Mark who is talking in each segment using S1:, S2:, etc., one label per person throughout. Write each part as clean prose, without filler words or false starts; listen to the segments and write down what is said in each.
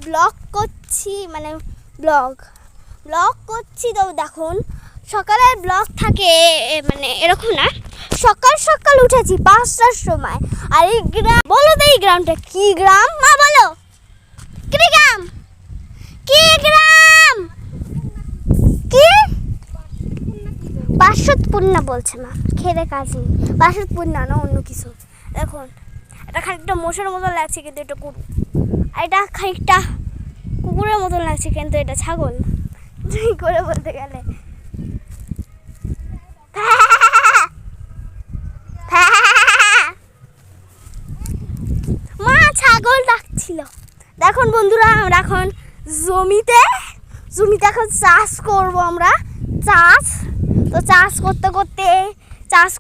S1: Blog করছি, মানে blog করছি। তো দেখুন সকালের ব্লগ থাকে মানে এরকম না, সকাল সকাল উঠেছি 5টার সময়। আর এই গ্রাম, বলো তো এই গ্রামটা কি গ্রাম? মা বলো, কি গ্রাম? কি গ্রাম? কি বাসতপূর্ণা বলছে মা, খেলে কাজ নেই। বাসতপূর্ণা না অন্য কিছু। দেখুন এটা খানিকটা মোষের মতন লাগছে, কিন্তু এটা গরু। আর এটা খানিকটা কুকুরের মতন লাগছে, কিন্তু এটা ছাগল করে বলতে গেলে। মা ছাগল ডাকছিল। দেখুন বন্ধুরা, আমরা এখন জমিতে এখন চাষ করব। আমরা চাষ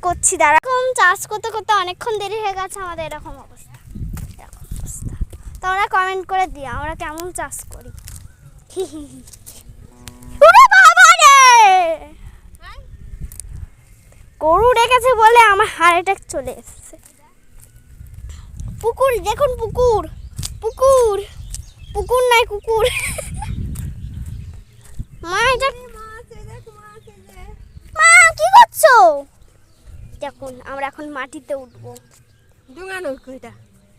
S1: করছি। এরকম চাষ করতে করতে অনেকক্ষণ দেরি হয়ে গেছে আমাদের। এরকম অবস্থা। তোমরা কমেন্ট করে দিও আমরা কেমন চাষ করি। গরু ডেকেছে বলে আমার হার্ট অ্যাটাক চলে এসেছে। পুকুর দেখুন, পুকুর নাই কুকুর। মা এটা মা কি করছো? দেখুন আমরা এখন মাটিতে উঠবো।
S2: ডোঙা নৌকো এটা।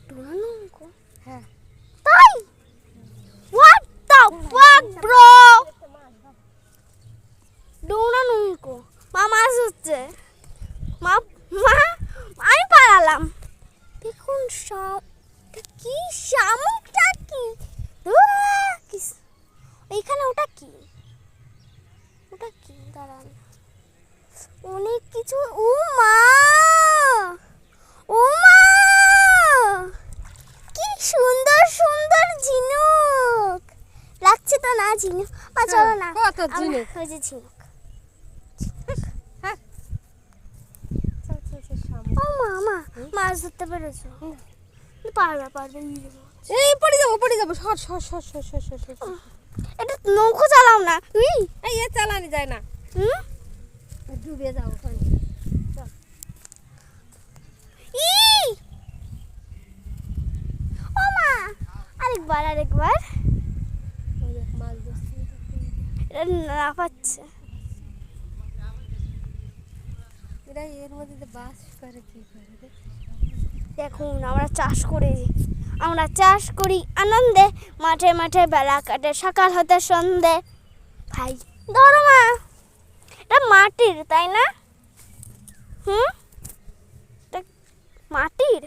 S1: ডোঙা নৌকো?
S2: হ্যাঁ।
S1: তাই? What the fuck bro? ডোঙা নৌকো। মা মাছ হচ্ছে। মা আমি পালালাম। দেখুন কি শামুকটা কি? এইখানে ওটা কি? দাঁড়ান, অনেক কিছু। ও মা কি সুন্দর সুন্দর ঝিনুক লাগছে তো না? ঝিনুক চলো না,
S2: কত ঝিনুক।
S1: ওই যে ঝিনুক। ও মা মাছ ধরতে পেরেছো? পারবে
S2: এই পড়ে যাবো সর।
S1: এটা নৌকো চালাও না।
S2: এই চালানি যায় না। ডুবে যাবো।
S1: ও মা আরেকবার এটা না পাচ্ছে।
S2: এরা এর মধ্যে বাস করে কি করে?
S1: দেখুন আমরা চাষ করি আনন্দে। মাঠে বেলা কাটে, সকাল হতে সন্ধে। ভাই ধরো মা, এটা মাটির তাই না? এটা মাটির।